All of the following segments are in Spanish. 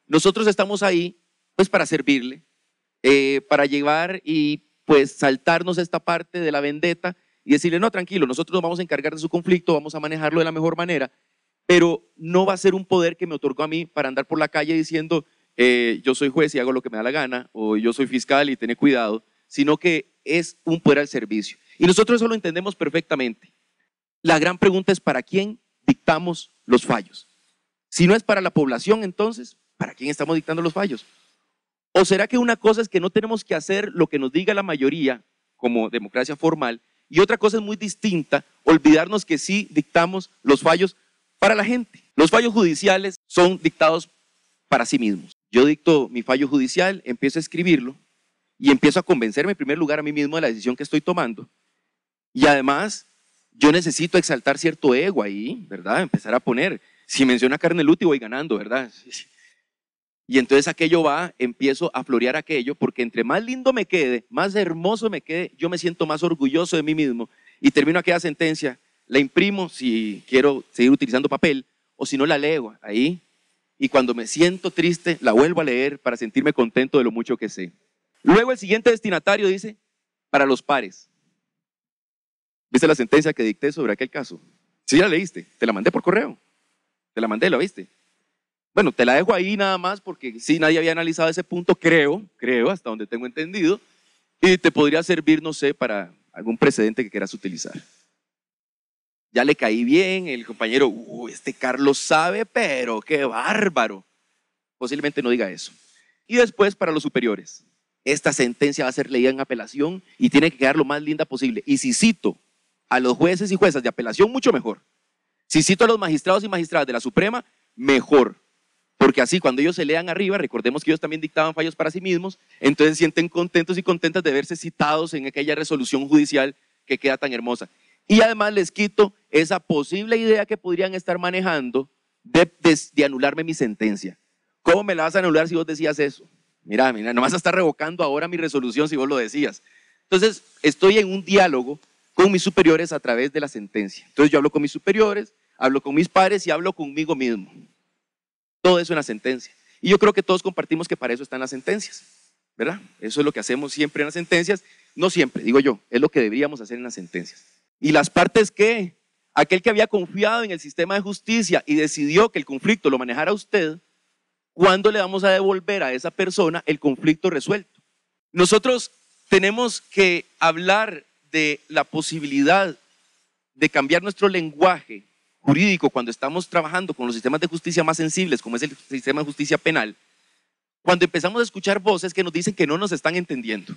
nosotros estamos ahí pues para servirle, para llevar y pues saltarnos esta parte de la vendetta y decirle, no, tranquilo, nosotros nos vamos a encargar de su conflicto, vamos a manejarlo de la mejor manera, pero no va a ser un poder que me otorgó a mí para andar por la calle diciendo, yo soy juez y hago lo que me da la gana, o yo soy fiscal y ten cuidado, sino que es un poder al servicio. Y nosotros eso lo entendemos perfectamente. La gran pregunta es, ¿para quién dictamos los fallos? Si no es para la población, entonces, ¿para quién estamos dictando los fallos? ¿O será que una cosa es que no tenemos que hacer lo que nos diga la mayoría como democracia formal y otra cosa es muy distinta, olvidarnos que sí dictamos los fallos para la gente? Los fallos judiciales son dictados para sí mismos. Yo dicto mi fallo judicial, empiezo a escribirlo y empiezo a convencerme en primer lugar a mí mismo de la decisión que estoy tomando y además yo necesito exaltar cierto ego ahí, ¿verdad? Empezar a poner, si menciona carne lúti voy ganando, ¿verdad? Y entonces aquello va, empiezo a florear aquello, porque entre más lindo me quede, más hermoso me quede, yo me siento más orgulloso de mí mismo y termino aquella sentencia, la imprimo si quiero seguir utilizando papel o si no la leo ahí y cuando me siento triste la vuelvo a leer para sentirme contento de lo mucho que sé. Luego el siguiente destinatario dice, para los pares. ¿Viste la sentencia que dicté sobre aquel caso? Sí, la leíste, te la mandé por correo, te la mandé, ¿la viste? Bueno, te la dejo ahí nada más porque sí, nadie había analizado ese punto, creo, hasta donde tengo entendido, y te podría servir, no sé, para algún precedente que quieras utilizar. Ya le caí bien, el compañero, este Carlos sabe, pero qué bárbaro. Posiblemente no diga eso. Y después para los superiores. Esta sentencia va a ser leída en apelación y tiene que quedar lo más linda posible. Y si cito a los jueces y juezas de apelación, mucho mejor. Si cito a los magistrados y magistradas de la Suprema, mejor. Porque así cuando ellos se lean arriba, recordemos que ellos también dictaban fallos para sí mismos, entonces sienten contentos y contentas de verse citados en aquella resolución judicial que queda tan hermosa. Y además les quito esa posible idea que podrían estar manejando de anularme mi sentencia. ¿Cómo me la vas a anular si vos decías eso? Mira, no vas a estar revocando ahora mi resolución si vos lo decías. Entonces estoy en un diálogo con mis superiores a través de la sentencia. Entonces yo hablo con mis superiores, hablo con mis pares y hablo conmigo mismo. Todo eso en la sentencia. Y yo creo que todos compartimos que para eso están las sentencias, ¿verdad? Eso es lo que hacemos siempre en las sentencias. No siempre, digo yo, es lo que deberíamos hacer en las sentencias. ¿Y las partes qué? Aquel que había confiado en el sistema de justicia y decidió que el conflicto lo manejara usted, ¿cuándo le vamos a devolver a esa persona el conflicto resuelto? Nosotros tenemos que hablar de la posibilidad de cambiar nuestro lenguaje jurídico cuando estamos trabajando con los sistemas de justicia más sensibles, como es el sistema de justicia penal, cuando empezamos a escuchar voces que nos dicen que no nos están entendiendo.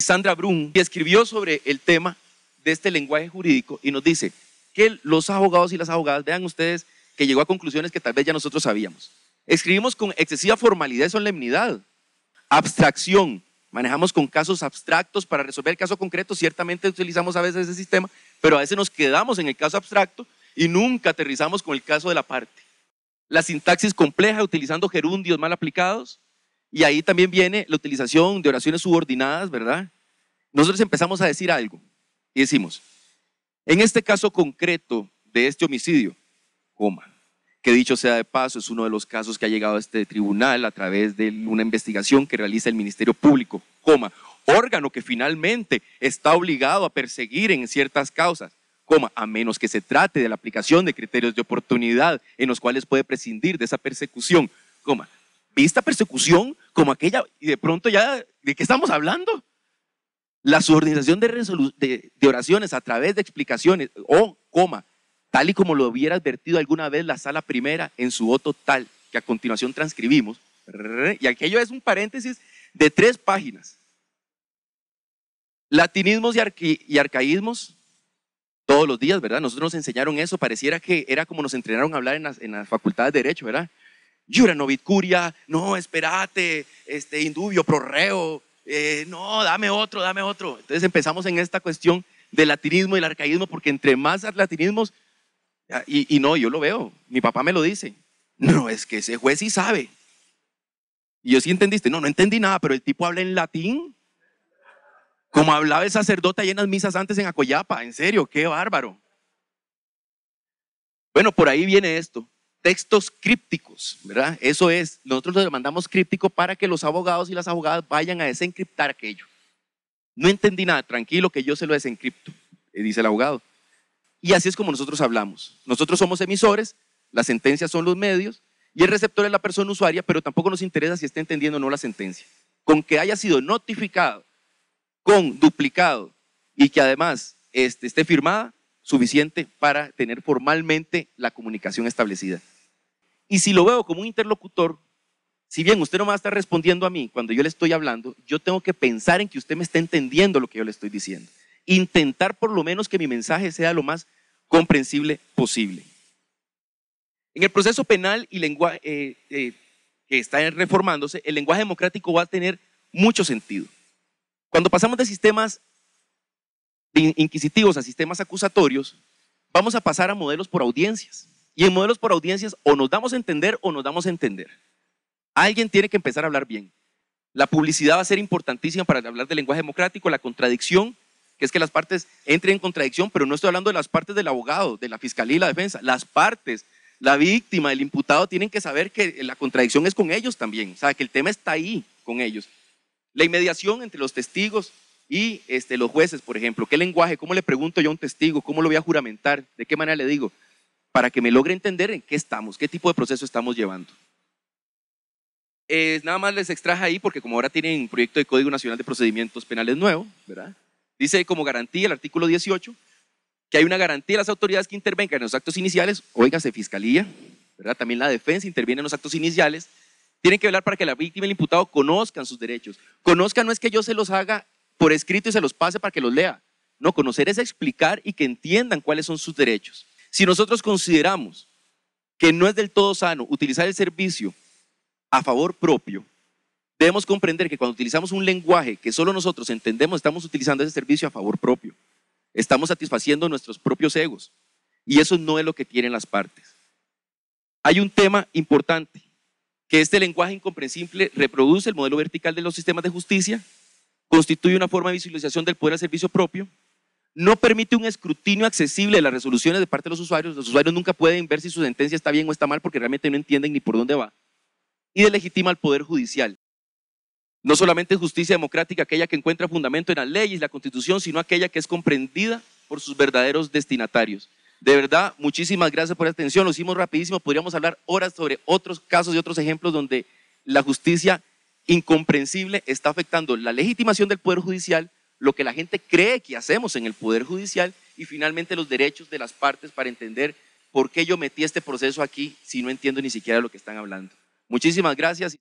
Sandra Brun escribió sobre el tema de este lenguaje jurídico y nos dice que los abogados y las abogadas, vean ustedes que llegó a conclusiones que tal vez ya nosotros sabíamos. Escribimos con excesiva formalidad y solemnidad, abstracción, manejamos con casos abstractos para resolver el caso concreto, ciertamente utilizamos a veces ese sistema, pero a veces nos quedamos en el caso abstracto y nunca aterrizamos con el caso de la parte. La sintaxis compleja utilizando gerundios mal aplicados y ahí también viene la utilización de oraciones subordinadas, ¿verdad? Nosotros empezamos a decir algo y decimos, en este caso concreto de este homicidio, coma, que dicho sea de paso es uno de los casos que ha llegado a este tribunal a través de una investigación que realiza el Ministerio Público, coma, órgano que finalmente está obligado a perseguir en ciertas causas, coma, a menos que se trate de la aplicación de criterios de oportunidad en los cuales puede prescindir de esa persecución, coma, vista persecución como aquella, y de pronto ya, ¿de qué estamos hablando? La subordinación de oraciones a través de explicaciones, o coma, tal y como lo hubiera advertido alguna vez la sala primera en su voto tal, que a continuación transcribimos, y aquello es un paréntesis de 3 páginas. Latinismos y arcaísmos, todos los días, ¿verdad? Nosotros nos enseñaron eso, pareciera que era como nos entrenaron a hablar en las facultades de Derecho, ¿verdad? Jura novit curia, no, espérate, indubio, pro reo, no, dame otro. Entonces empezamos en esta cuestión del latinismo y el arcaísmo, porque entre más latinismos, y no, yo lo veo, mi papá me lo dice, no, es que ese juez sí sabe. Y yo, ¿sí entendiste? No entendí nada, pero el tipo habla en latín, como hablaba el sacerdote allá en las misas antes en Acoyapa, en serio, qué bárbaro. Bueno, por ahí viene esto. textos crípticos, ¿verdad? Eso es, nosotros lo mandamos críptico para que los abogados y las abogadas vayan a desencriptar aquello. No entendí nada, tranquilo que yo se lo desencripto, dice el abogado. Y así es como nosotros hablamos. Nosotros somos emisores, las sentencias son los medios y el receptor es la persona usuaria, pero tampoco nos interesa si está entendiendo o no la sentencia. Con que haya sido notificado, con duplicado y que además esté firmada, suficiente para tener formalmente la comunicación establecida. Y si lo veo como un interlocutor, si bien usted no me va a estar respondiendo a mí cuando yo le estoy hablando, yo tengo que pensar en que usted me está entendiendo lo que yo le estoy diciendo. Intentar por lo menos que mi mensaje sea lo más comprensible posible. En el proceso penal y lenguaje que está reformándose, el lenguaje democrático va a tener mucho sentido. Cuando pasamos de sistemas inquisitivos a sistemas acusatorios, vamos a pasar a modelos por audiencias. Y en modelos por audiencias o nos damos a entender o nos damos a entender. Alguien tiene que empezar a hablar bien. La publicidad va a ser importantísima para hablar del lenguaje democrático, la contradicción, que es que las partes entren en contradicción, pero no estoy hablando de las partes del abogado, de la fiscalía y la defensa. Las partes, la víctima, el imputado tienen que saber que la contradicción es con ellos también, o sea, que el tema está ahí con ellos. La inmediación entre los testigos y los jueces, por ejemplo. ¿Qué lenguaje? ¿Cómo le pregunto yo a un testigo? ¿Cómo lo voy a juramentar? ¿De qué manera le digo? Para que me logre entender en qué estamos, qué tipo de proceso estamos llevando. Nada más les extraje ahí porque como ahora tienen un proyecto de Código Nacional de Procedimientos Penales nuevo, ¿verdad? Dice como garantía el artículo 18 que hay una garantía de las autoridades que intervengan en los actos iniciales, óigase fiscalía, ¿verdad? También la defensa interviene en los actos iniciales, tienen que velar para que la víctima y el imputado conozcan sus derechos. Conozcan no es que yo se los haga por escrito y se los pase para que los lea, no, conocer es explicar y que entiendan cuáles son sus derechos. Si nosotros consideramos que no es del todo sano utilizar el servicio a favor propio, debemos comprender que cuando utilizamos un lenguaje que solo nosotros entendemos, estamos utilizando ese servicio a favor propio. Estamos satisfaciendo nuestros propios egos y eso no es lo que quieren las partes. Hay un tema importante, que este lenguaje incomprensible reproduce el modelo vertical de los sistemas de justicia, constituye una forma de visualización del poder al servicio propio, no permite un escrutinio accesible de las resoluciones de parte de los usuarios nunca pueden ver si su sentencia está bien o está mal porque realmente no entienden ni por dónde va, y delegitima al poder judicial. No solamente es justicia democrática aquella que encuentra fundamento en las leyes y la Constitución, sino aquella que es comprendida por sus verdaderos destinatarios. De verdad, muchísimas gracias por la atención, lo hicimos rapidísimo, podríamos hablar horas sobre otros casos y otros ejemplos donde la justicia incomprensible está afectando la legitimación del Poder Judicial, lo que la gente cree que hacemos en el Poder Judicial y finalmente los derechos de las partes para entender por qué yo metí este proceso aquí si no entiendo ni siquiera lo que están hablando. Muchísimas gracias.